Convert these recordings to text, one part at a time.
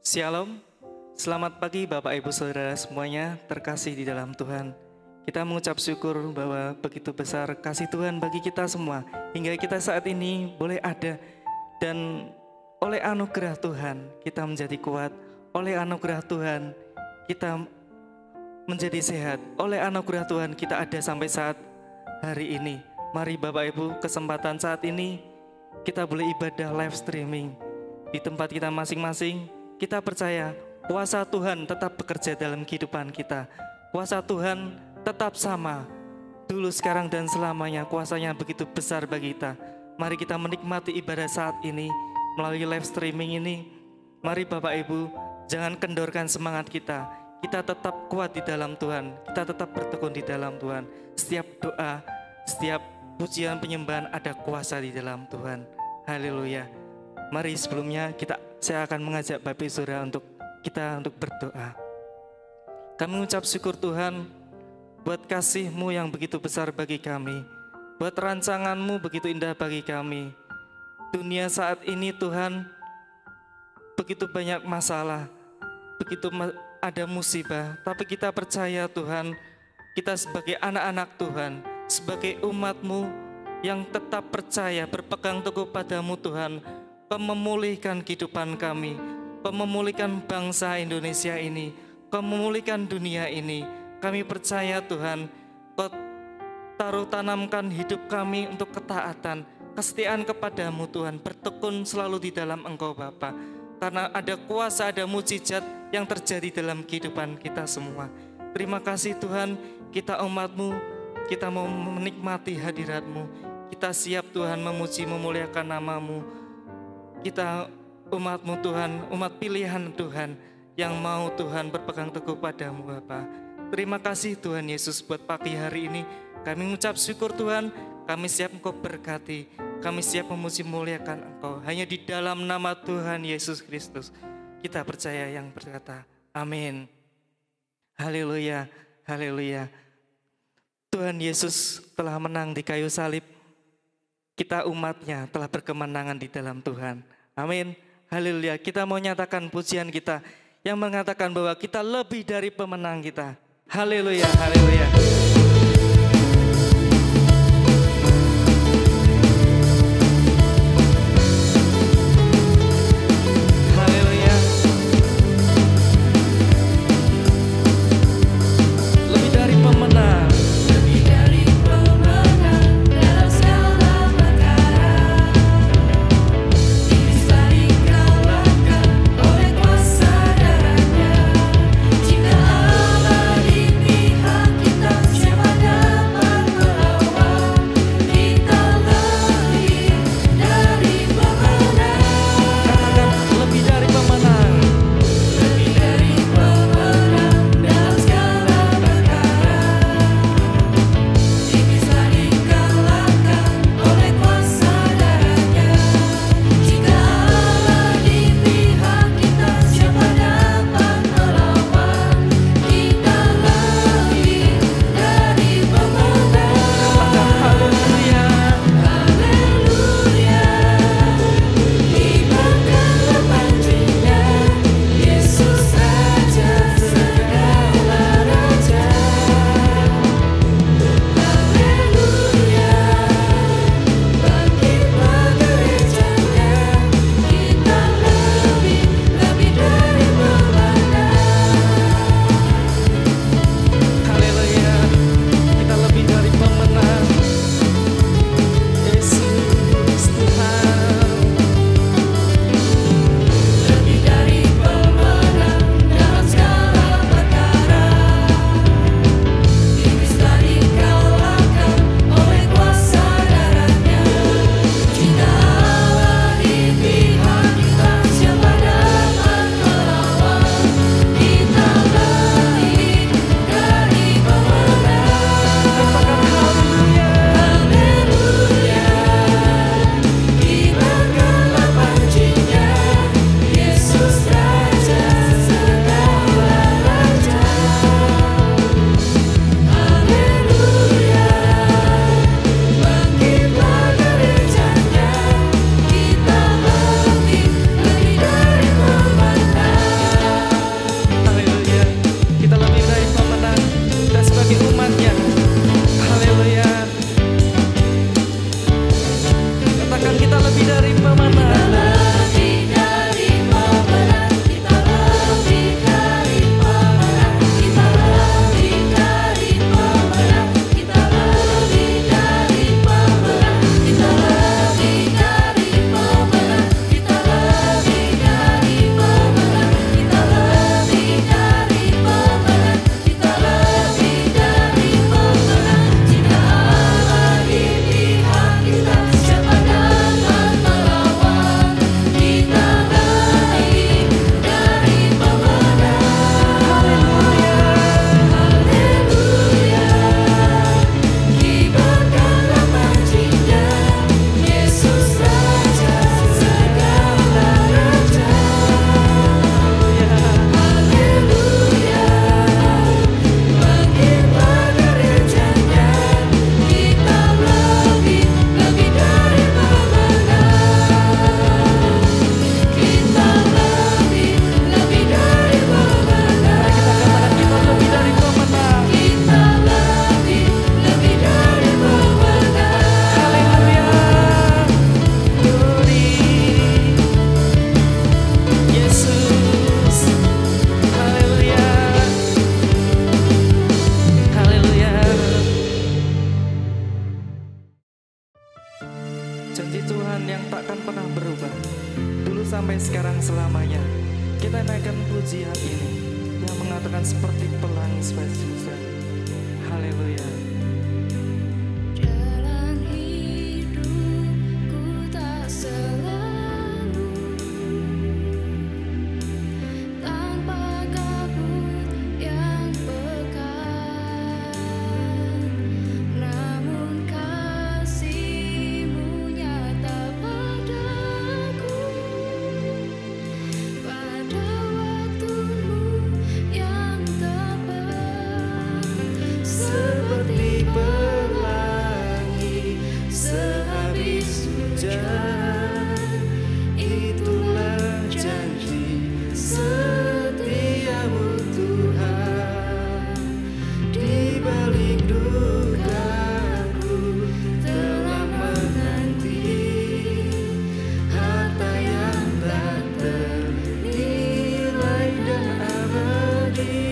Shalom, selamat pagi Bapak Ibu Saudara semuanya terkasih di dalam Tuhan. Kita mengucap syukur bahwa begitu besar kasih Tuhan bagi kita semua hingga kita saat ini boleh ada, dan oleh anugerah Tuhan kita menjadi kuat, oleh anugerah Tuhan kita menjadi sehat, oleh anugerah Tuhan kita ada sampai saat hari ini. Mari Bapak Ibu, kesempatan saat ini kita boleh ibadah live streaming di tempat kita masing-masing. Kita percaya kuasa Tuhan tetap bekerja dalam kehidupan kita. Kuasa Tuhan tetap sama dulu, sekarang, dan selamanya. Kuasanya begitu besar bagi kita. Mari kita menikmati ibadah saat ini melalui live streaming ini. Mari Bapak Ibu, jangan kendorkan semangat kita. Kita tetap kuat di dalam Tuhan. Kita tetap bertekun di dalam Tuhan. Setiap doa, setiap pujian penyembahan ada kuasa di dalam Tuhan. Haleluya. Mari sebelumnya saya akan mengajak Bapak Ibu Saudara untuk berdoa. Kami mengucap syukur Tuhan buat kasih-Mu yang begitu besar bagi kami, buat rancangan-Mu begitu indah bagi kami. Dunia saat ini Tuhan begitu banyak masalah, begitu ada musibah, tapi kita percaya Tuhan, kita sebagai anak-anak Tuhan, sebagai umat-Mu yang tetap percaya, berpegang teguh pada-Mu Tuhan, Kau memulihkan kehidupan kami, Kau memulihkan bangsa Indonesia ini, Kau memulihkan dunia ini. Kami percaya Tuhan, Kau tanamkan hidup kami untuk ketaatan, kesetiaan kepadamu Tuhan, bertekun selalu di dalam Engkau Bapa. Karena ada kuasa, ada mujizat yang terjadi dalam kehidupan kita semua. Terima kasih Tuhan, kita umat-Mu, kita mau menikmati hadirat-Mu. Kita siap Tuhan memuji, memuliakan nama-Mu. Kita umat-Mu Tuhan, umat pilihan Tuhan, yang mau Tuhan berpegang teguh pada-Mu Bapa. Terima kasih Tuhan Yesus buat pagi hari ini. Kami mengucap syukur Tuhan, kami siap Engkau berkati, kami siap memuji memuliakan Engkau. Hanya di dalam nama Tuhan Yesus Kristus kita percaya yang berkata, amin. Haleluya, haleluya. Tuhan Yesus telah menang di kayu salib. Kita umatnya telah berkemenangan di dalam Tuhan. Amin. Haleluya. Kita mau nyatakan pujian kita yang mengatakan bahwa kita lebih dari pemenang kita. Haleluya, haleluya. Jika Allah di pihak kita, lebih dari pemenang. Janji Tuhan yang takkan pernah berubah, dulu sampai sekarang selamanya. Kita naikkan pujian ini yang mengatakan seperti pelangi Yesus. Haleluya. Jalan hidupku tak selalu tanpa kabut yang pekat, namun kasih-Mu nyata padaku pada waktu-Mu yang tepat. Seperti pelangi sehabis hujan, itulah janji setiamu Tuhan. Di balik dukaku telah menanti harta yang tak ternilai dan abadi.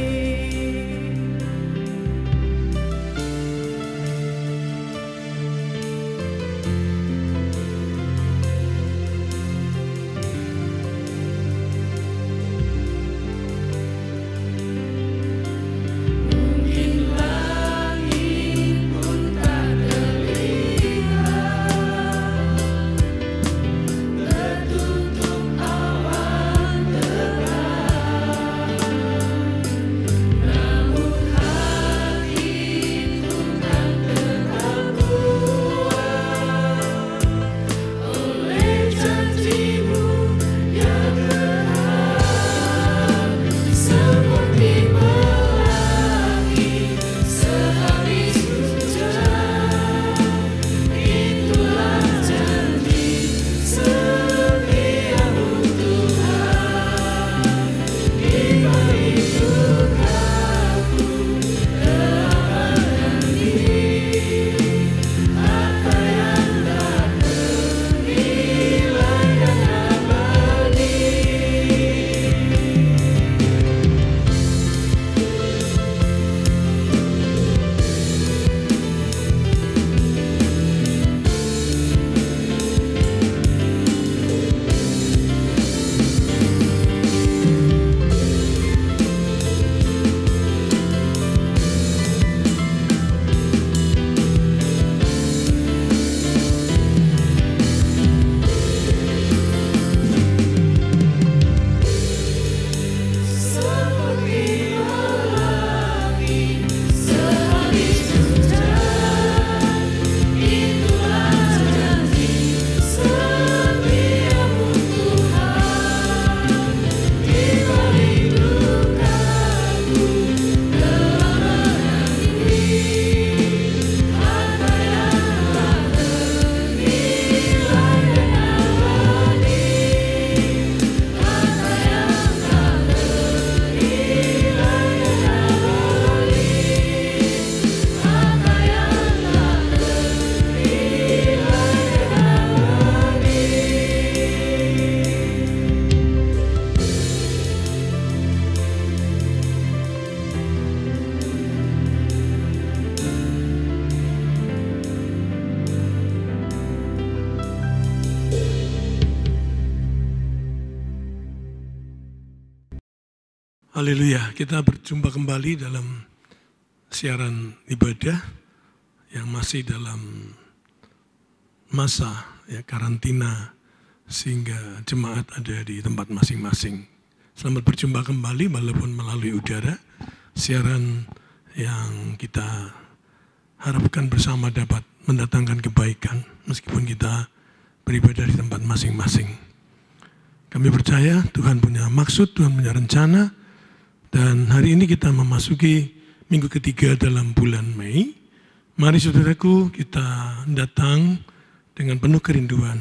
Haleluya, kita berjumpa kembali dalam siaran ibadah yang masih dalam masa karantina sehingga jemaat ada di tempat masing-masing. Selamat berjumpa kembali walaupun melalui udara, siaran yang kita harapkan bersama dapat mendatangkan kebaikan meskipun kita beribadah di tempat masing-masing. Kami percaya Tuhan punya maksud, Tuhan punya rencana, dan hari ini kita memasuki minggu ketiga dalam bulan Mei. Mari saudaraku, kita datang dengan penuh kerinduan.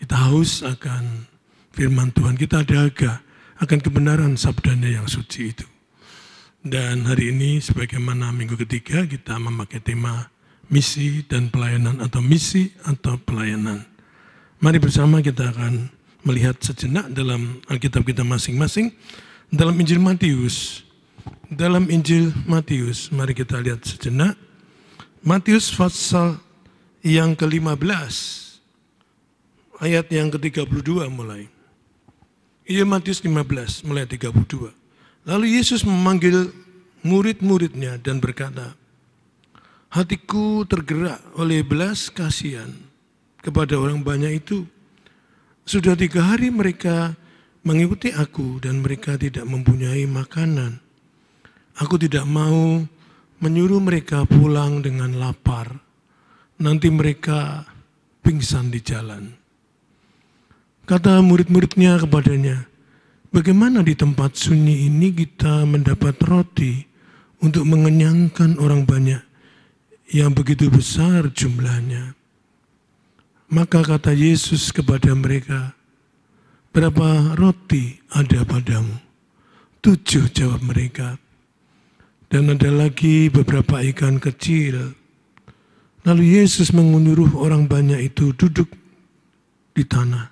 Kita haus akan firman Tuhan, kita dahaga akan kebenaran sabdanya yang suci itu. Dan hari ini sebagaimana minggu ketiga kita memakai tema misi dan pelayanan atau misi atau pelayanan. Mari bersama kita akan melihat sejenak dalam Alkitab kita masing-masing. Dalam Injil Matius, mari kita lihat sejenak. Matius pasal yang ke-15, ayat yang ke-32 mulai. Injil Matius 15, mulai 32. Lalu Yesus memanggil murid-muridnya dan berkata, hatiku tergerak oleh belas kasihan kepada orang banyak itu. Sudah 3 hari mereka mengikuti aku dan mereka tidak mempunyai makanan. Aku tidak mau menyuruh mereka pulang dengan lapar. Nanti mereka pingsan di jalan. Kata murid-muridnya kepadanya, bagaimana di tempat sunyi ini kita mendapat roti untuk mengenyangkan orang banyak yang begitu besar jumlahnya? Maka kata Yesus kepada mereka, berapa roti ada padamu? 7, jawab mereka. Dan ada lagi beberapa ikan kecil. Lalu Yesus menyuruh orang banyak itu duduk di tanah.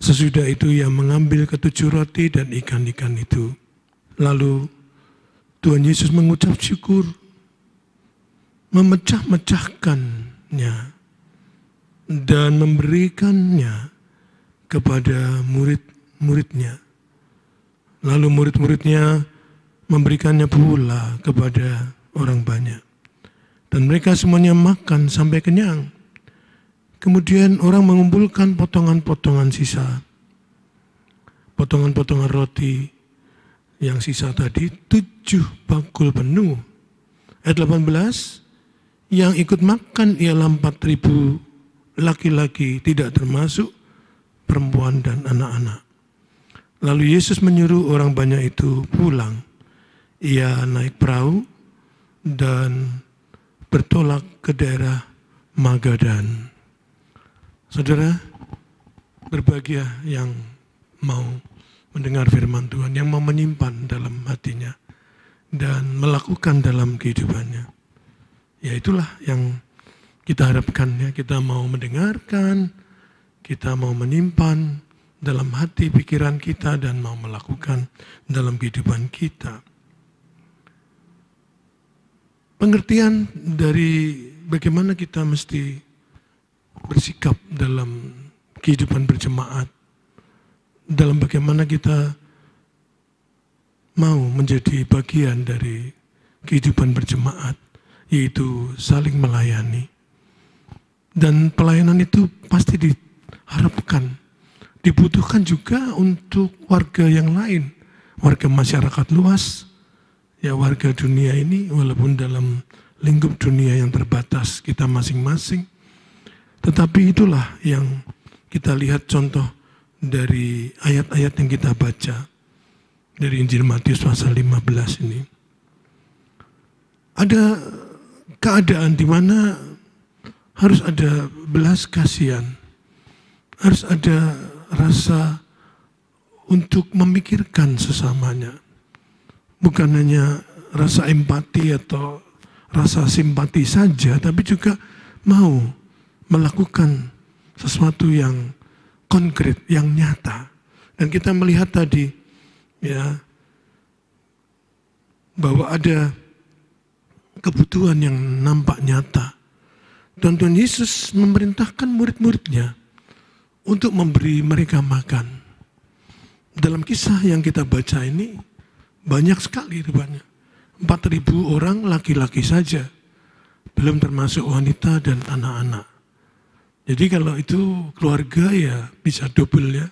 Sesudah itu ia mengambil ke-7 roti dan ikan-ikan itu. Lalu Tuhan Yesus mengucap syukur, memecah-mecahkannya dan memberikannya kepada murid-muridnya. Lalu murid-muridnya memberikannya pula kepada orang banyak. Dan mereka semuanya makan sampai kenyang. Kemudian orang mengumpulkan potongan-potongan sisa. Potongan-potongan roti yang sisa tadi 7 bakul penuh. Ayat 18, yang ikut makan ialah 4.000 laki-laki, tidak termasuk perempuan dan anak-anak. Lalu Yesus menyuruh orang banyak itu pulang. Ia naik perahu dan bertolak ke daerah Magadan. Saudara, berbahagia yang mau mendengar firman Tuhan, yang mau menyimpan dalam hatinya dan melakukan dalam kehidupannya. Ya itulah yang kita harapkan ya, kita mau mendengarkan, kita mau menyimpan dalam hati pikiran kita dan mau melakukan dalam kehidupan kita. Pengertian dari bagaimana kita mesti bersikap dalam kehidupan berjemaat, dalam bagaimana kita mau menjadi bagian dari kehidupan berjemaat, yaitu saling melayani. Dan pelayanan itu pasti diharapkan, dibutuhkan juga untuk warga yang lain, warga masyarakat luas, ya warga dunia ini, walaupun dalam lingkup dunia yang terbatas kita masing-masing. Tetapi itulah yang kita lihat contoh dari ayat-ayat yang kita baca dari Injil Matius pasal 15 ini. Ada keadaan di mana harus ada belas kasihan, harus ada rasa untuk memikirkan sesamanya. Bukan hanya rasa empati atau rasa simpati saja, tapi juga mau melakukan sesuatu yang konkret, yang nyata. Dan kita melihat tadi ya bahwa ada kebutuhan yang nampak nyata. Dan Tuhan Yesus memerintahkan murid-muridnya untuk memberi mereka makan. Dalam kisah yang kita baca ini, banyak sekali rupanya. 4.000 orang laki-laki saja, belum termasuk wanita dan anak-anak. Jadi kalau itu keluarga ya bisa double ya,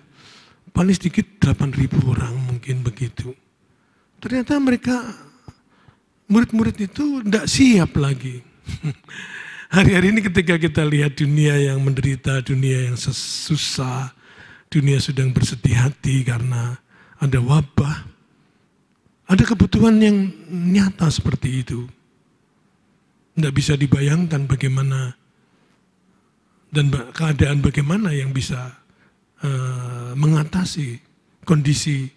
paling sedikit 8.000 orang mungkin begitu. Ternyata mereka, murid-murid itu tidak siap lagi. Hari-hari ini ketika kita lihat dunia yang menderita, dunia yang susah, dunia sedang bersedih hati karena ada wabah, ada kebutuhan yang nyata seperti itu. Tidak bisa dibayangkan bagaimana dan keadaan bagaimana yang bisa mengatasi kondisi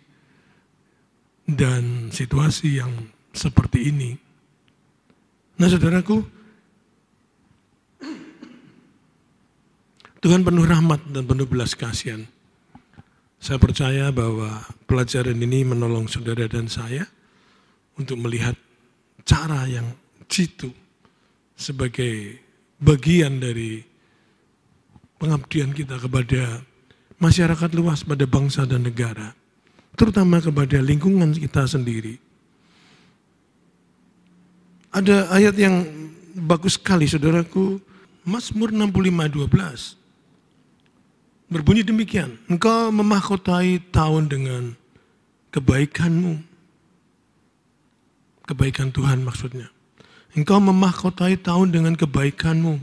dan situasi yang seperti ini. Nah saudaraku, Tuhan penuh rahmat dan penuh belas kasihan. Saya percaya bahwa pelajaran ini menolong saudara dan saya untuk melihat cara yang jitu sebagai bagian dari pengabdian kita kepada masyarakat luas, pada bangsa dan negara, terutama kepada lingkungan kita sendiri. Ada ayat yang bagus sekali saudaraku, Mazmur 65:12. Berbunyi demikian, engkau memahkotai tahun dengan kebaikanmu. Kebaikan Tuhan maksudnya. Engkau memahkotai tahun dengan kebaikanmu.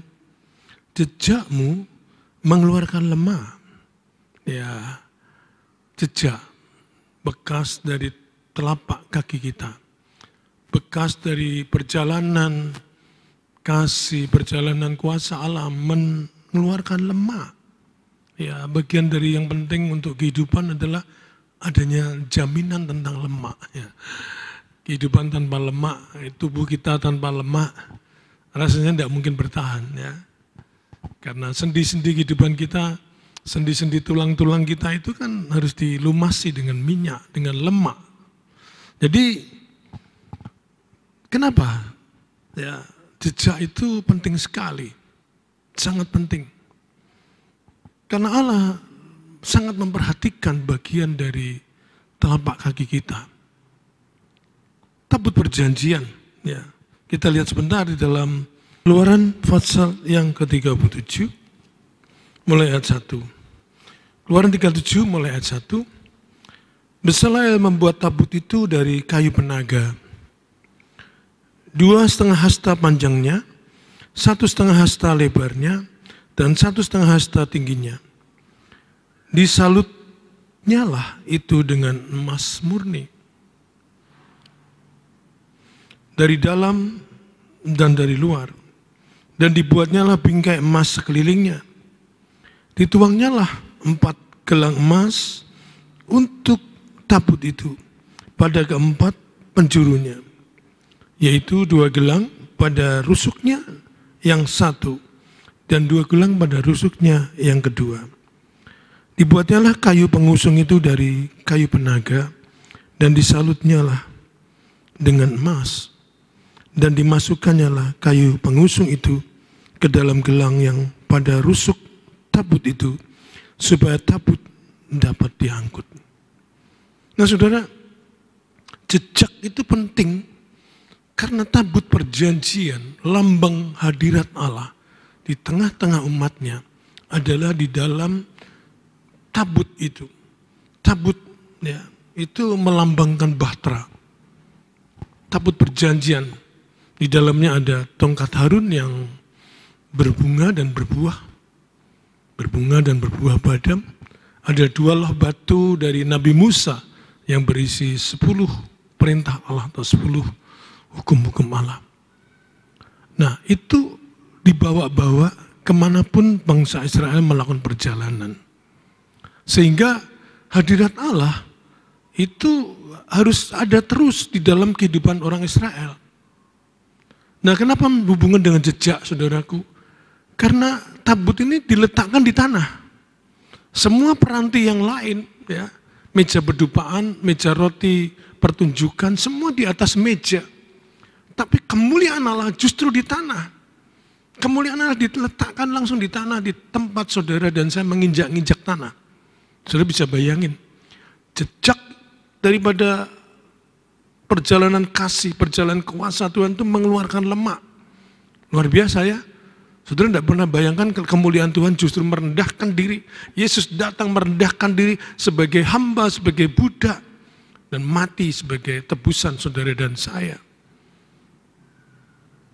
Jejakmu mengeluarkan lemah. Ya, jejak, bekas dari telapak kaki kita. Bekas dari perjalanan kasih, perjalanan kuasa Allah mengeluarkan lemak. Ya, bagian dari yang penting untuk kehidupan adalah adanya jaminan tentang lemak. Ya. Kehidupan tanpa lemak, tubuh kita tanpa lemak, rasanya tidak mungkin bertahan. Ya. Karena sendi-sendi kehidupan kita, sendi-sendi tulang-tulang kita itu kan harus dilumasi dengan minyak, dengan lemak. Jadi, kenapa? Ya, jejak itu penting sekali, sangat penting. Karena Allah sangat memperhatikan bagian dari telapak kaki kita. Tabut perjanjian, ya. Kita lihat sebentar di dalam Keluaran pasal yang ke-37, mulai ayat 1. Keluaran 37 mulai ayat 1. Bezalel membuat tabut itu dari kayu penaga. 2,5 hasta panjangnya, 1,5 hasta lebarnya, dan 1,5 hasta tingginya. Disalutnya lah itu dengan emas murni. Dari dalam dan dari luar. Dan dibuatnya lah bingkai emas sekelilingnya. Dituangnya lah 4 gelang emas untuk tabut itu pada keempat penjurunya. Yaitu 2 gelang pada rusuknya yang satu. Dan 2 gelang pada rusuknya yang kedua. Dibuatnya lah kayu pengusung itu dari kayu penaga, dan disalutnya lah dengan emas, dan dimasukkannya lah kayu pengusung itu ke dalam gelang yang pada rusuk tabut itu, supaya tabut dapat diangkut. Nah saudara, jejak itu penting karena tabut perjanjian, lambang hadirat Allah di tengah-tengah umatnya adalah di dalam tabut itu. Tabut ya, itu melambangkan bahtera. Tabut perjanjian. Di dalamnya ada tongkat Harun yang berbunga dan berbuah. Berbunga dan berbuah badam. Ada 2 loh batu dari Nabi Musa yang berisi 10 perintah Allah atau 10 hukum-hukum Allah. Nah itu dibawa-bawa kemanapun bangsa Israel melakukan perjalanan. Sehingga hadirat Allah itu harus ada terus di dalam kehidupan orang Israel. Nah kenapa hubungan dengan jejak saudaraku? Karena tabut ini diletakkan di tanah. Semua peranti yang lain, ya, meja berdupaan, meja roti, pertunjukan, semua di atas meja. Tapi kemuliaan Allah justru di tanah. Kemuliaan Allah diletakkan langsung di tanah, di tempat saudara dan saya menginjak-injak tanah. Saudara bisa bayangin, jejak daripada perjalanan kasih, perjalanan kuasa Tuhan itu mengeluarkan lemak. Luar biasa ya. Saudara tidak pernah bayangkan kemuliaan Tuhan justru merendahkan diri. Yesus datang merendahkan diri sebagai hamba, sebagai budak. Dan mati sebagai tebusan saudara dan saya.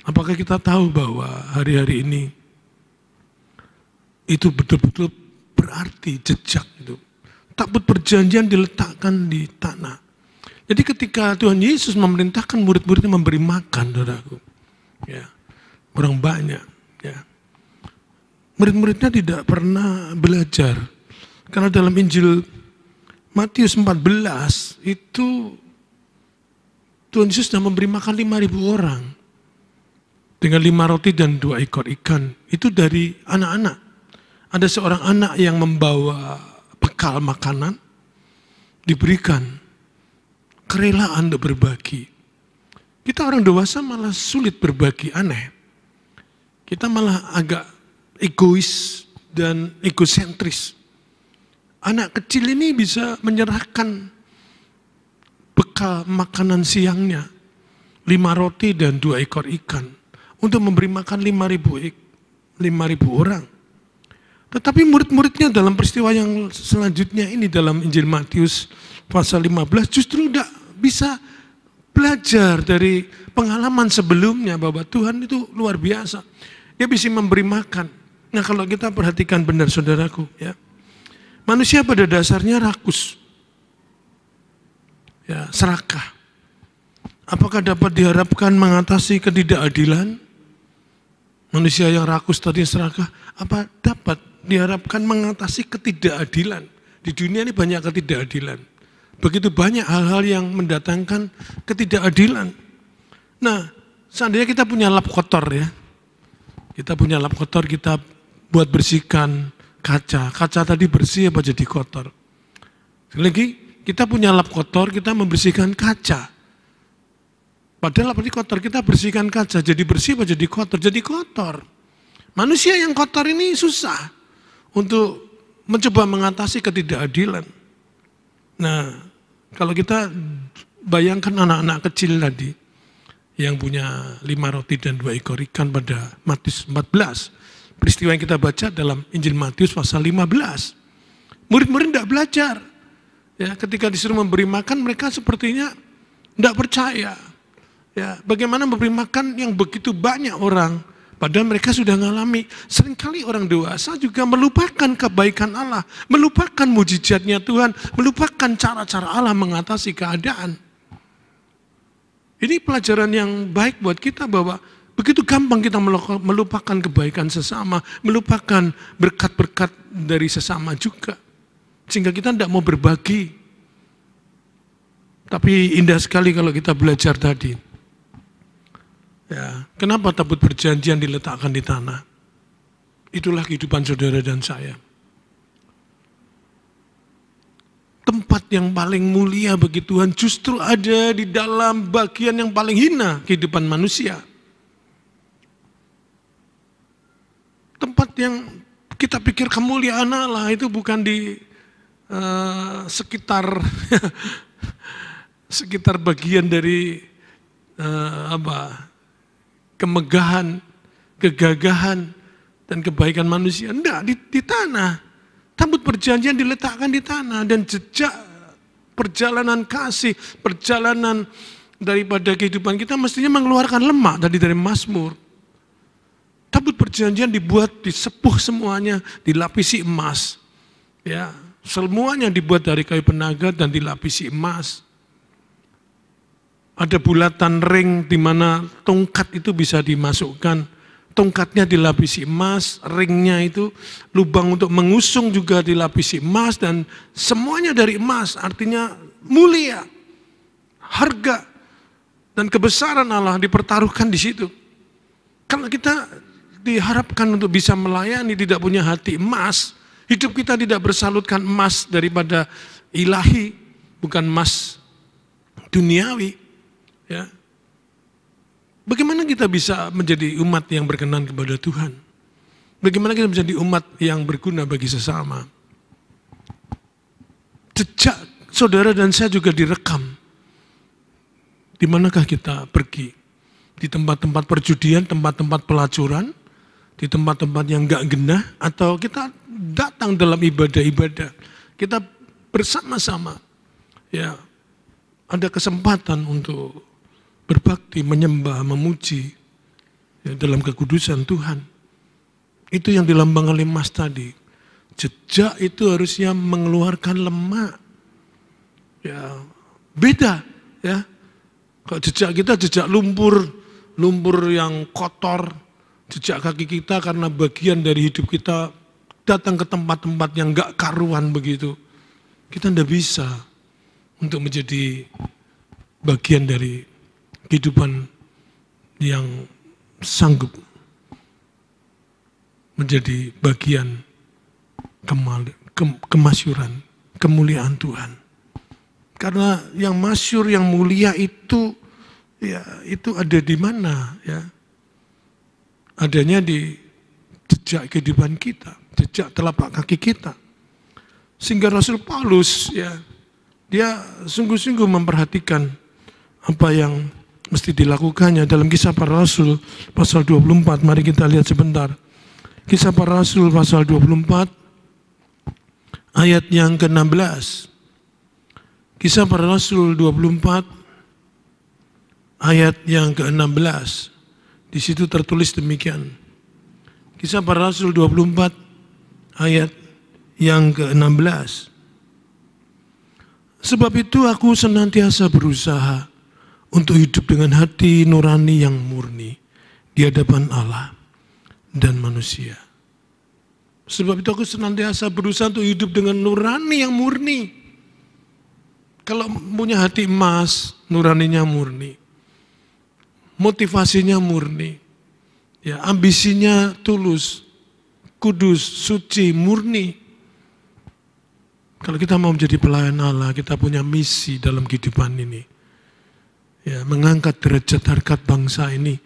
Apakah kita tahu bahwa hari-hari ini itu betul-betul berarti jejak itu. Tabut perjanjian diletakkan di tanah. Jadi ketika Tuhan Yesus memerintahkan murid-muridnya memberi makan, saudaraku, ya, orang banyak, ya, murid-muridnya tidak pernah belajar. Karena dalam Injil Matius 14 itu Tuhan Yesus sudah memberi makan 5.000 orang. Dengan 5 roti dan 2 ekor ikan. Itu dari anak-anak. Ada seorang anak yang membawa bekal makanan, diberikan kerelaan untuk berbagi. Kita orang dewasa malah sulit berbagi, aneh. Kita malah agak egois dan egosentris. Anak kecil ini bisa menyerahkan bekal makanan siangnya, 5 roti dan 2 ekor ikan, untuk memberi makan 5.000 orang. Tetapi murid-muridnya dalam peristiwa yang selanjutnya ini dalam Injil Matius pasal 15 justru tidak bisa belajar dari pengalaman sebelumnya bahwa Tuhan itu luar biasa. Dia bisa memberi makan. Nah kalau kita perhatikan benar saudaraku, ya, manusia pada dasarnya rakus, ya, serakah. Apakah dapat diharapkan mengatasi ketidakadilan? Manusia yang rakus tadi serakah, apa dapat diharapkan mengatasi ketidakadilan? Di dunia ini banyak ketidakadilan. Begitu banyak hal-hal yang mendatangkan ketidakadilan. Nah, seandainya kita punya lap kotor ya. Kita punya lap kotor, kita buat bersihkan kaca. Kaca tadi bersih apa jadi kotor? Sekali lagi, kita punya lap kotor, kita membersihkan kaca. Padahal lap kotor, kita bersihkan kaca. Jadi bersih apa jadi kotor? Jadi kotor. Manusia yang kotor ini susah untuk mencoba mengatasi ketidakadilan. Nah, kalau kita bayangkan anak-anak kecil tadi yang punya 5 roti dan 2 ekor ikan pada Matius 14. Peristiwa yang kita baca dalam Injil Matius pasal 15. Murid-murid tidak belajar. Ya, ketika disuruh memberi makan mereka sepertinya tidak percaya. Ya, bagaimana memberi makan yang begitu banyak orang. Padahal mereka sudah mengalami. Seringkali orang dewasa juga melupakan kebaikan Allah. Melupakan mujizatnya Tuhan. Melupakan cara-cara Allah mengatasi keadaan. Ini pelajaran yang baik buat kita bahwa begitu gampang kita melupakan kebaikan sesama. Melupakan berkat-berkat dari sesama juga. Sehingga kita tidak mau berbagi. Tapi indah sekali kalau kita belajar tadi. Ya, kenapa tabut perjanjian diletakkan di tanah? Itulah kehidupan saudara dan saya. Tempat yang paling mulia bagi Tuhan justru ada di dalam bagian yang paling hina kehidupan manusia. Tempat yang kita pikir kemuliaan Allah itu bukan di sekitar sekitar bagian dari kemegahan, kegagahan, dan kebaikan manusia. Enggak, di tanah. Tabut perjanjian diletakkan di tanah. Dan jejak perjalanan kasih, perjalanan daripada kehidupan kita mestinya mengeluarkan lemak dari Mazmur. Tabut perjanjian dibuat, disepuh semuanya, dilapisi emas. Ya, semuanya dibuat dari kayu penaga dan dilapisi emas. Ada bulatan ring di mana tongkat itu bisa dimasukkan. Tongkatnya dilapisi emas, ringnya itu lubang untuk mengusung juga dilapisi emas dan semuanya dari emas. Artinya mulia, harga dan kebesaran Allah dipertaruhkan di situ. Kalau kita diharapkan untuk bisa melayani tidak punya hati emas, hidup kita tidak bersalutkan emas daripada ilahi, bukan emas duniawi. Ya. Bagaimana kita bisa menjadi umat yang berkenan kepada Tuhan? Bagaimana kita menjadi umat yang berguna bagi sesama? Jejak saudara dan saya juga direkam. Di manakah kita pergi? Di tempat-tempat perjudian, tempat-tempat pelacuran, di tempat-tempat yang enggak genah, atau kita datang dalam ibadah-ibadah. Kita bersama-sama, ya, ada kesempatan untuk berbakti, menyembah, memuji, ya, dalam kekudusan Tuhan. Itu yang dilambangkan oleh emas tadi. Jejak itu harusnya mengeluarkan lemak. Ya, beda, ya. Kalau jejak kita jejak lumpur yang kotor, jejak kaki kita karena bagian dari hidup kita datang ke tempat-tempat yang enggak karuan begitu. Kita tidak bisa untuk menjadi bagian dari kehidupan yang sanggup menjadi bagian kemasyuran, kemuliaan Tuhan. Karena yang masyur, yang mulia itu, ya, itu ada di mana, ya? Adanya di jejak kehidupan kita, jejak telapak kaki kita. Sehingga Rasul Paulus, ya, dia sungguh-sungguh memperhatikan apa yang mesti dilakukannya dalam Kisah Para Rasul pasal 24. Mari kita lihat sebentar. Kisah Para Rasul pasal 24 ayat yang ke-16. Kisah Para Rasul 24 ayat yang ke-16. Di situ tertulis demikian. Kisah Para Rasul 24 ayat yang ke-16. Sebab itu aku senantiasa berusaha untuk hidup dengan hati nurani yang murni di hadapan Allah dan manusia. Sebab itu aku senantiasa berusaha untuk hidup dengan nurani yang murni. Kalau punya hati emas, nuraninya murni. Motivasinya murni. Ya, ambisinya tulus, kudus, suci, murni. Kalau kita mau menjadi pelayan Allah, kita punya misi dalam kehidupan ini. Ya, mengangkat derajat harkat bangsa ini,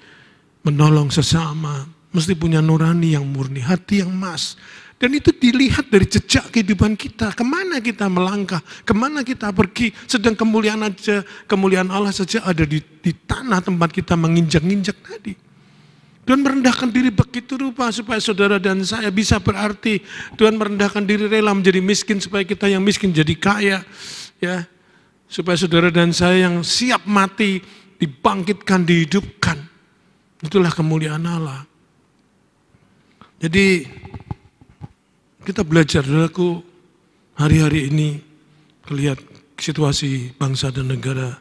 menolong sesama, mesti punya nurani yang murni, hati yang emas. Dan itu dilihat dari jejak kehidupan kita, kemana kita melangkah, kemana kita pergi. Sedang kemuliaan Allah saja ada di tanah tempat kita menginjak-injak tadi. Tuhan merendahkan diri begitu rupa supaya saudara dan saya bisa berarti. Tuhan merendahkan diri rela menjadi miskin supaya kita yang miskin jadi kaya. Ya, supaya saudara dan saya yang siap mati dibangkitkan, dihidupkan. Itulah kemuliaan Allah. Jadi kita belajar, saudaraku, hari-hari ini lihat situasi bangsa dan negara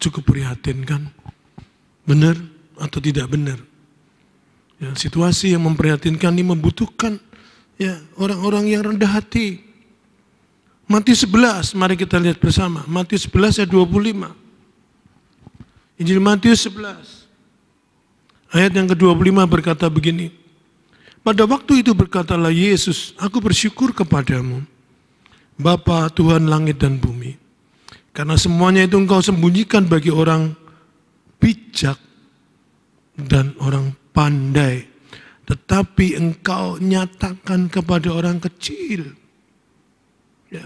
cukup prihatin kan? Benar atau tidak benar? Ya, situasi yang memprihatinkan ini membutuhkan, ya, orang-orang yang rendah hati. Matius 11, mari kita lihat bersama. Matius 11 ayat 25. Injil Matius 11 ayat yang ke-25 berkata begini. Pada waktu itu berkatalah Yesus, aku bersyukur kepadamu, Bapa Tuhan langit dan bumi. Karena semuanya itu engkau sembunyikan bagi orang bijak dan orang pandai. Tetapi engkau nyatakan kepada orang kecil. Ya.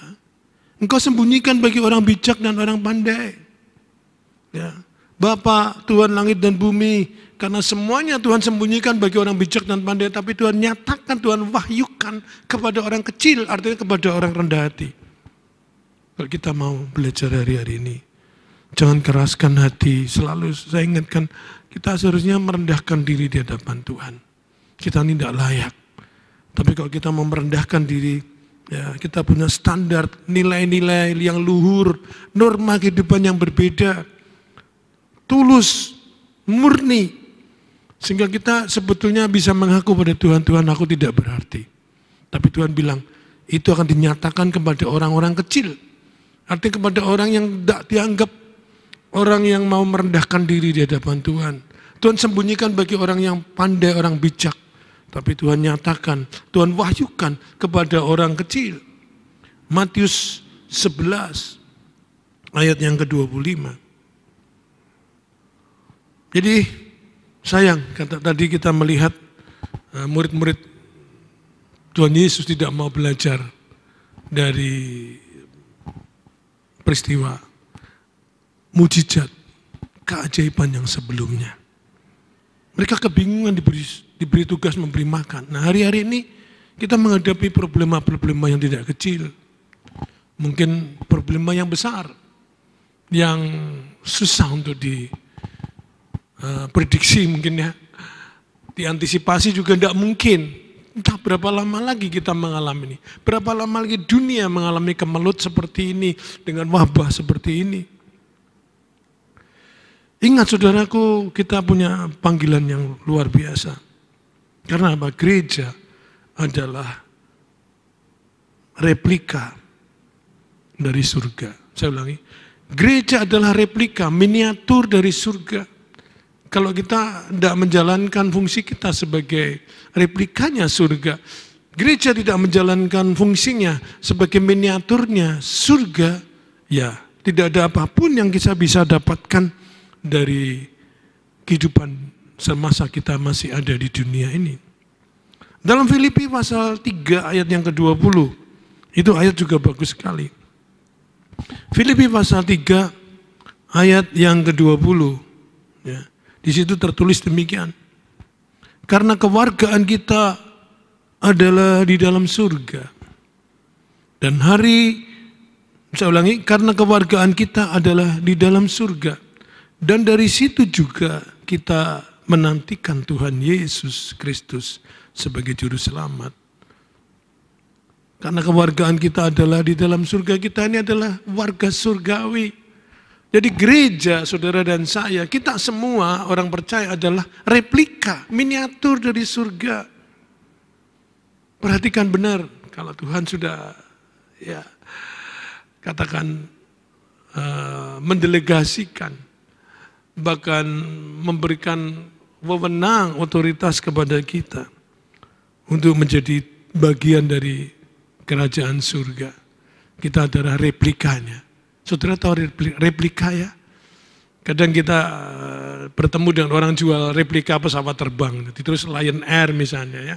Engkau sembunyikan bagi orang bijak dan orang pandai. Ya. Bapa Tuhan langit dan bumi, karena semuanya Tuhan sembunyikan bagi orang bijak dan pandai, tapi Tuhan nyatakan, Tuhan wahyukan kepada orang kecil, artinya kepada orang rendah hati. Kalau kita mau belajar hari-hari ini, jangan keraskan hati, selalu saya ingatkan, kita seharusnya merendahkan diri di hadapan Tuhan. Kita ini tidak layak. Tapi kalau kita mau merendahkan diri, ya, kita punya standar, nilai-nilai yang luhur, norma kehidupan yang berbeda, tulus, murni, sehingga kita sebetulnya bisa mengaku pada Tuhan, Tuhan aku tidak berarti. Tapi Tuhan bilang, itu akan dinyatakan kepada orang-orang kecil. Artinya kepada orang yang tidak dianggap, orang yang mau merendahkan diri di hadapan Tuhan. Tuhan sembunyikan bagi orang yang pandai, orang bijak. Tapi Tuhan nyatakan, Tuhan wahyukan kepada orang kecil. Matius 11 ayat yang ke-25. Jadi sayang, tadi kita melihat murid-murid Tuhan Yesus tidak mau belajar dari peristiwa mujizat, keajaiban yang sebelumnya. Mereka kebingungan diberi tugas memberi makan. Nah, hari-hari ini kita menghadapi problema-problema yang tidak kecil. Mungkin problema yang besar, yang susah untuk diprediksi mungkin ya. Diantisipasi juga tidak mungkin. Entah berapa lama lagi kita mengalami ini. Berapa lama lagi dunia mengalami kemelut seperti ini, dengan wabah seperti ini. Ingat saudaraku, kita punya panggilan yang luar biasa. Karena apa? Gereja adalah replika dari surga. Saya ulangi, gereja adalah replika, miniatur dari surga. Kalau kita tidak menjalankan fungsi kita sebagai replikanya surga, gereja tidak menjalankan fungsinya sebagai miniaturnya surga, ya tidak ada apapun yang kita bisa dapatkan dari kehidupan semasa kita masih ada di dunia ini. Dalam Filipi pasal 3 ayat yang ke-20, itu ayat juga bagus sekali. Filipi pasal 3 ayat yang ke-20, ya, di situ tertulis demikian. Karena kewargaan kita adalah di dalam surga. Dan saya ulangi, karena kewargaan kita adalah di dalam surga. Dan dari situ juga kita menantikan Tuhan Yesus Kristus sebagai juru selamat. Karena kewargaan kita adalah di dalam surga, kita ini adalah warga surgawi. Jadi gereja, saudara dan saya, kita semua orang percaya adalah replika, miniatur dari surga. Perhatikan benar, kalau Tuhan sudah ya katakan mendelegasikan, bahkan memberikan wewenang, otoritas kepada kita untuk menjadi bagian dari kerajaan surga. Kita adalah replikanya. Saudara tahu replika ya? Kadang kita bertemu dengan orang jual replika pesawat terbang, terus Lion Air misalnya ya,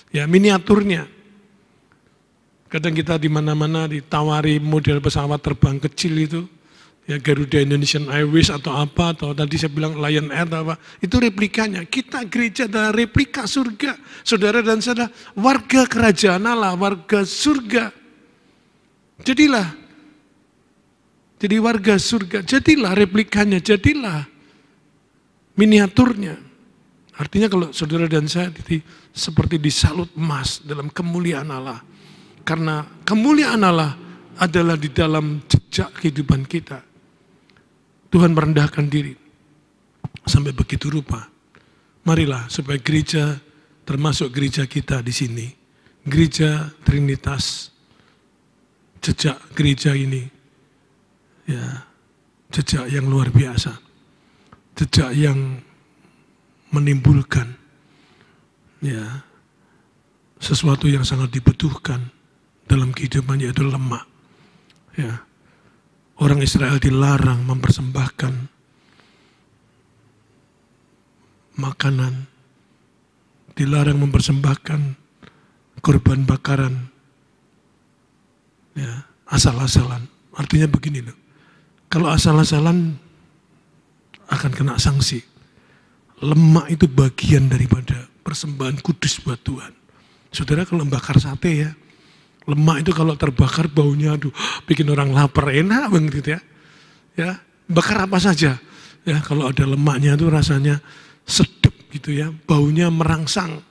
ya miniaturnya. Kadang kita di mana-mana ditawari model pesawat terbang kecil itu, ya Garuda Indonesian Airways atau apa, atau tadi saya bilang Lion Air atau apa, itu replikanya. Kita gereja adalah replika surga. Saudara dan saudara, warga kerajaan Allah, warga surga. Jadi warga surga, jadilah replikanya, jadilah miniaturnya. Artinya kalau saudara dan saya seperti disalut emas dalam kemuliaan Allah. Karena kemuliaan Allah adalah di dalam jejak kehidupan kita. Tuhan merendahkan diri sampai begitu rupa. Marilah supaya gereja, termasuk gereja kita di sini, gereja Trinitas, jejak gereja ini, ya, jejak yang luar biasa, jejak yang menimbulkan ya sesuatu yang sangat dibutuhkan dalam kehidupan, yaitu lemak. Ya, orang Israel dilarang mempersembahkan makanan, dilarang mempersembahkan korban bakaran, ya, asal-asalan. Artinya begini loh. Kalau asal-asalan akan kena sanksi. Lemak itu bagian daripada persembahan kudus buat Tuhan. Saudara kalau bakar sate ya, lemak itu kalau terbakar baunya aduh bikin orang lapar, enak banget gitu ya. Ya, bakar apa saja. Ya, kalau ada lemaknya itu rasanya sedap gitu ya, baunya merangsang.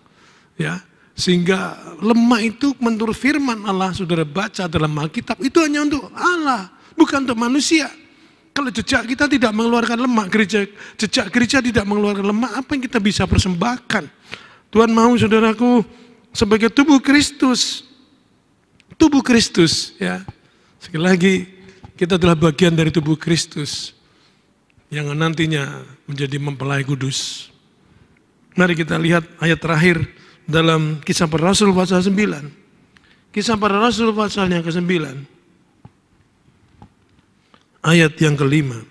Ya, sehingga lemak itu menurut firman Allah, saudara baca dalam Alkitab, itu hanya untuk Allah, bukan untuk manusia. Kalau jejak kita tidak mengeluarkan lemak, jejak gereja tidak mengeluarkan lemak, apa yang kita bisa persembahkan? Tuhan mau saudaraku sebagai tubuh Kristus. Tubuh Kristus ya. Sekali lagi kita adalah bagian dari tubuh Kristus yang nantinya menjadi mempelai kudus. Mari kita lihat ayat terakhir dalam Kisah Para Rasul pasal 9. Kisah Para Rasul pasal yang ke-9. Ayat yang ke-5.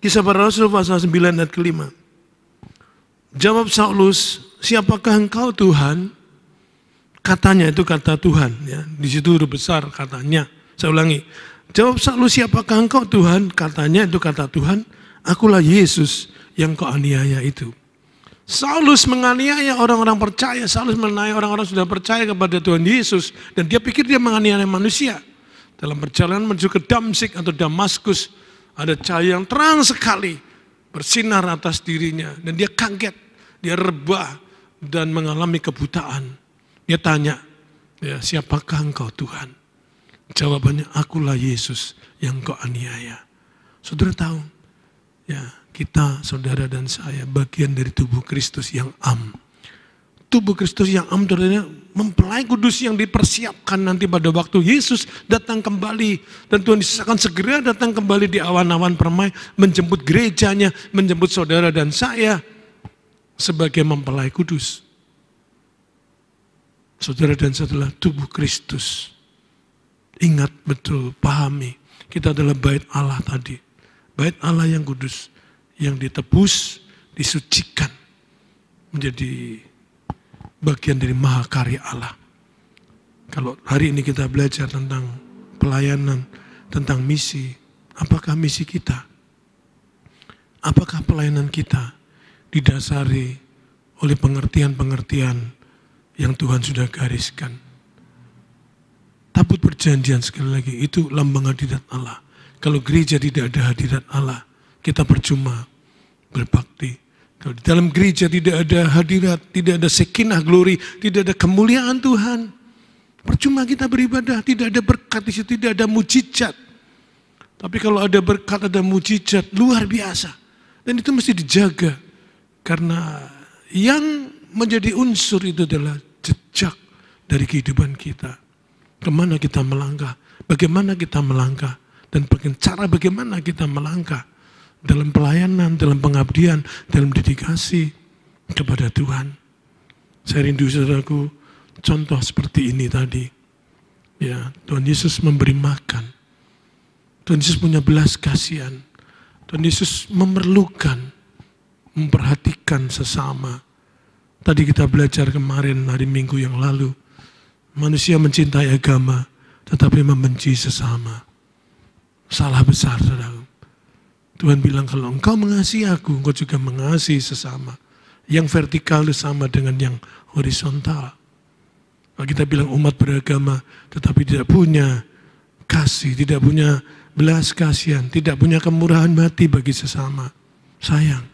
Kisah Para Rasul pasal 9 ayat ke-5. Jawab Saulus, siapakah engkau Tuhan? Katanya itu kata Tuhan ya. Di situ huruf besar katanya. Saya ulangi. Jawab Saulus, siapakah engkau Tuhan? Katanya itu kata Tuhan, akulah Yesus yang kau aniaya itu. Saulus menganiaya orang-orang percaya. Saulus menganiaya orang-orang sudah percaya kepada Tuhan Yesus. Dan dia pikir dia menganiaya manusia. Dalam perjalanan menuju ke Damsyik atau Damaskus, ada cahaya yang terang sekali bersinar atas dirinya. Dan dia kaget, dia rebah dan mengalami kebutaan. Dia tanya, ya, siapakah engkau Tuhan? Jawabannya, akulah Yesus yang kau aniaya. Saudara tahu, ya, kita, saudara dan saya, bagian dari tubuh Kristus yang am. Tubuh Kristus yang am artinya mempelai kudus yang dipersiapkan nanti pada waktu Yesus datang kembali. Dan Tuhan Yesus akan segera datang kembali di awan-awan permai, menjemput gerejanya, menjemput saudara dan saya sebagai mempelai kudus. Saudara dan saya adalah tubuh Kristus. Ingat betul, pahami, kita adalah bait Allah tadi. Bait Allah yang kudus, yang ditebus, disucikan, menjadi bagian dari mahakarya Allah. Kalau hari ini kita belajar tentang pelayanan, tentang misi, apakah misi kita? Apakah pelayanan kita didasari oleh pengertian-pengertian yang Tuhan sudah gariskan? Tabut perjanjian, sekali lagi, itu lambang hadirat Allah. Kalau gereja tidak ada hadirat Allah, kita percuma berbakti. Kalau di dalam gereja tidak ada hadirat, tidak ada sekinah glory, tidak ada kemuliaan Tuhan, percuma kita beribadah. Tidak ada berkat di situ, tidak ada mujizat. Tapi kalau ada berkat, ada mujizat, luar biasa. Dan itu mesti dijaga. Karena yang menjadi unsur itu adalah jejak dari kehidupan kita. Kemana kita melangkah, bagaimana kita melangkah, dan cara bagaimana kita melangkah dalam pelayanan, dalam pengabdian, dalam dedikasi kepada Tuhan. Saya rindu, saudaraku, contoh seperti ini tadi. Ya, Tuhan Yesus memberi makan. Tuhan Yesus punya belas kasihan. Tuhan Yesus memerlukan, memperhatikan sesama. Tadi kita belajar kemarin, hari Minggu yang lalu. Manusia mencintai agama, tetapi membenci sesama. Salah besar, saudara. Tuhan bilang, kalau engkau mengasihi aku, engkau juga mengasihi sesama. Yang vertikal itu sama dengan yang horizontal. Kalau kita bilang umat beragama, tetapi tidak punya kasih, tidak punya belas kasihan, tidak punya kemurahan hati bagi sesama, sayang.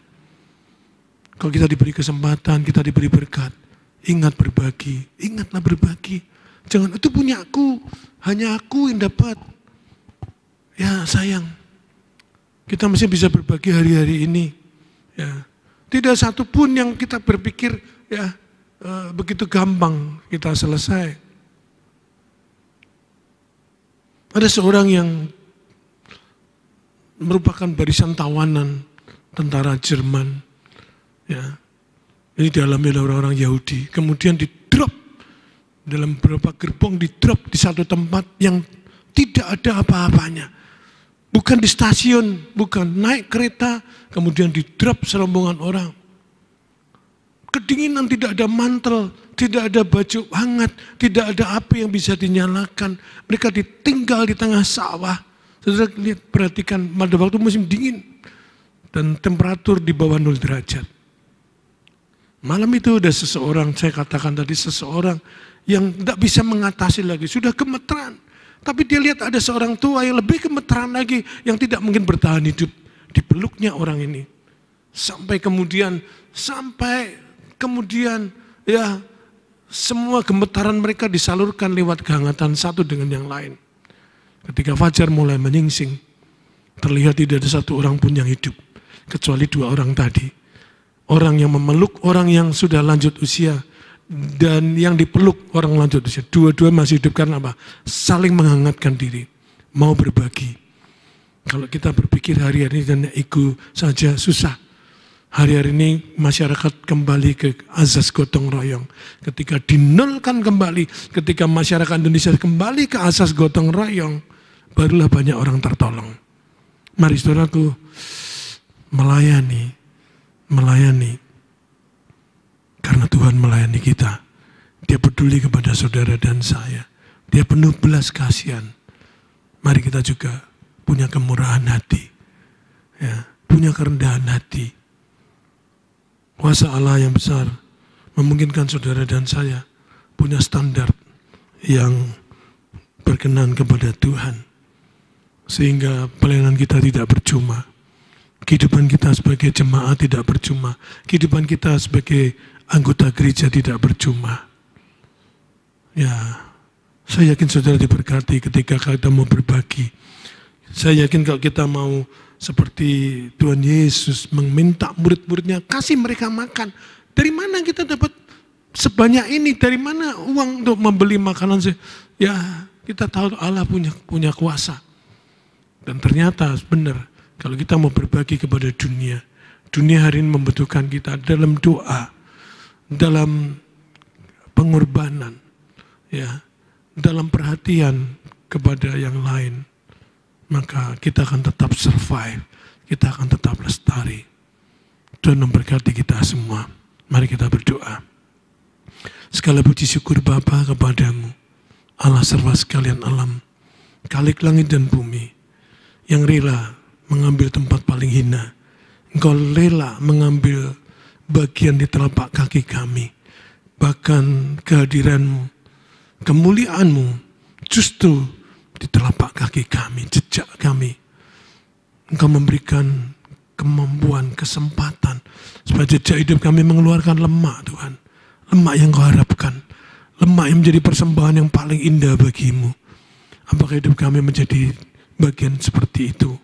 Kalau kita diberi kesempatan, kita diberi berkat, ingat berbagi, ingatlah berbagi. Jangan itu punya aku, hanya aku yang dapat. Ya sayang, kita mesti bisa berbagi hari-hari ini. Ya, tidak satu pun yang kita berpikir ya begitu gampang kita selesai. Ada seorang yang merupakan barisan tawanan tentara Jerman. Ya, ini dialami oleh orang-orang Yahudi. Kemudian di-drop dalam beberapa gerbong, di-drop di satu tempat yang tidak ada apa-apanya. Bukan di stasiun, bukan naik kereta, kemudian di-drop serombongan orang. Kedinginan, tidak ada mantel, tidak ada baju hangat, tidak ada api yang bisa dinyalakan. Mereka ditinggal di tengah sawah. Saudara lihat, perhatikan pada waktu musim dingin dan temperatur di bawah 0 derajat. Malam itu ada seseorang, saya katakan tadi seseorang yang tidak bisa mengatasi lagi, sudah gemeteran. Tapi dia lihat ada seorang tua yang lebih gemeteran lagi, yang tidak mungkin bertahan hidup. Dipeluknya orang ini. Sampai kemudian ya semua gemetaran mereka disalurkan lewat kehangatan satu dengan yang lain. Ketika fajar mulai menyingsing, terlihat tidak ada satu orang pun yang hidup, kecuali 2 orang tadi. Orang yang memeluk orang yang sudah lanjut usia, dan yang dipeluk orang lanjut usia. Dua-dua masih hidup karena apa? Saling menghangatkan diri, mau berbagi. Kalau kita berpikir hari-hari ini dan ego saja susah. Hari-hari ini masyarakat kembali ke azas gotong royong. Ketika dinolkan kembali, ketika masyarakat Indonesia kembali ke asas gotong royong, barulah banyak orang tertolong. Mari saudaraku, melayani. Karena Tuhan melayani kita. Dia peduli kepada saudara dan saya. Dia penuh belas kasihan. mari kita juga punya kemurahan hati, ya, punya kerendahan hati. Kuasa Allah yang besar memungkinkan saudara dan saya punya standar yang berkenan kepada Tuhan, sehingga pelayanan kita tidak percuma, kehidupan kita sebagai jemaat tidak percuma, kehidupan kita sebagai anggota gereja tidak percuma. Ya, saya yakin saudara diberkati ketika kita mau berbagi. Saya yakin kalau kita mau seperti Tuhan Yesus meminta murid-muridnya, kasih mereka makan. Dari mana kita dapat sebanyak ini? Dari mana uang untuk membeli makanan? Ya, kita tahu Allah punya kuasa. Dan ternyata benar, kalau kita mau berbagi kepada dunia, dunia hari ini membutuhkan kita dalam doa, dalam pengorbanan, ya, dalam perhatian kepada yang lain. Maka kita akan tetap survive, kita akan tetap lestari. Tuhan memberkati kita semua. Mari kita berdoa. Segala puji syukur Bapa kepadamu, Allah serba sekalian alam, Khalik langit dan bumi, yang rela mengambil tempat paling hina. Engkau rela mengambil bagian di telapak kaki kami. Bahkan kehadiranmu, kemuliaanmu justru di telapak kaki kami, jejak kami. Engkau memberikan kemampuan, kesempatan supaya jejak hidup kami mengeluarkan lemak, Tuhan. Lemak yang kau harapkan, lemak yang menjadi persembahan yang paling indah bagimu. Apakah hidup kami menjadi bagian seperti itu?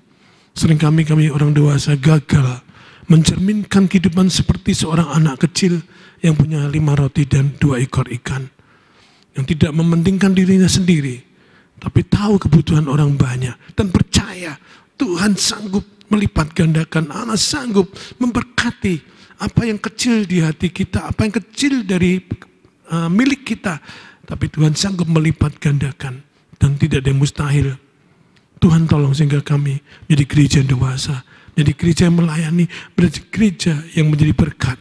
Sering kami orang dewasa gagal mencerminkan kehidupan seperti seorang anak kecil yang punya 5 roti dan 2 ekor ikan, yang tidak mementingkan dirinya sendiri, tapi tahu kebutuhan orang banyak dan percaya Tuhan sanggup melipat gandakan. Allah sanggup memberkati apa yang kecil di hati kita, apa yang kecil dari milik kita, tapi Tuhan sanggup melipat gandakan dan tidak ada yang mustahil. Tuhan tolong sehingga kami menjadi gereja yang dewasa, menjadi gereja yang melayani, menjadi gereja yang menjadi berkat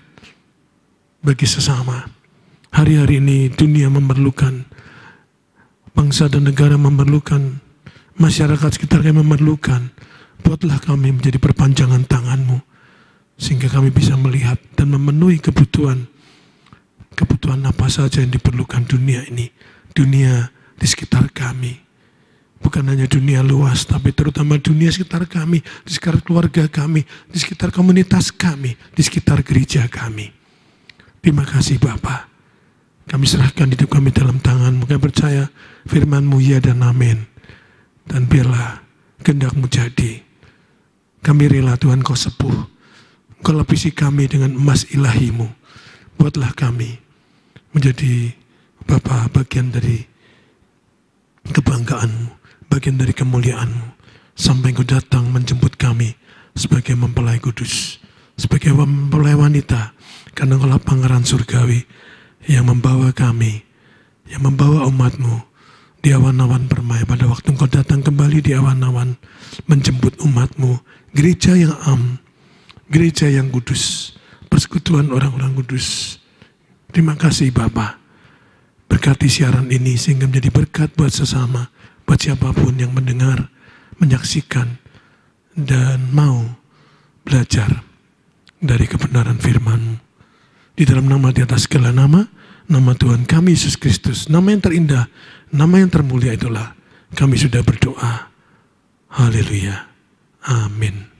bagi sesama. Hari-hari ini dunia memerlukan, bangsa dan negara memerlukan, masyarakat sekitar kami memerlukan. Buatlah kami menjadi perpanjangan tangan-Mu, sehingga kami bisa melihat dan memenuhi kebutuhan apa saja yang diperlukan dunia ini. Dunia di sekitar kami. Bukan hanya dunia luas, tapi terutama dunia sekitar kami, di sekitar keluarga kami, di sekitar komunitas kami, di sekitar gereja kami. Terima kasih Bapa. Kami serahkan hidup kami dalam tangan-Mu. Kami percaya firman-Mu ya dan amin. Dan biarlah kehendak-Mu jadi. Kami rela Tuhan Kau sepuh. Kau lapisi kami dengan emas ilahi-Mu. Buatlah kami menjadi Bapa bagian dari kebanggaan-Mu, bagian dari kemuliaan-Mu, sampai Kau datang menjemput kami sebagai mempelai kudus, sebagai mempelai wanita, karena Engkaulah Pangeran Surgawi yang membawa kami, yang membawa umat-Mu di awan-awan permai. Pada waktu Engkau datang kembali di awan-awan, menjemput umat-Mu, gereja yang gereja yang kudus, persekutuan orang-orang kudus. Terima kasih Bapa. Berkati siaran ini sehingga menjadi berkat buat sesama, buat siapapun yang mendengar, menyaksikan, dan mau belajar dari kebenaran firman-Mu. Di dalam nama di atas segala nama, nama Tuhan kami Yesus Kristus, nama yang terindah, nama yang termulia itulah kami sudah berdoa. Haleluya. Amin.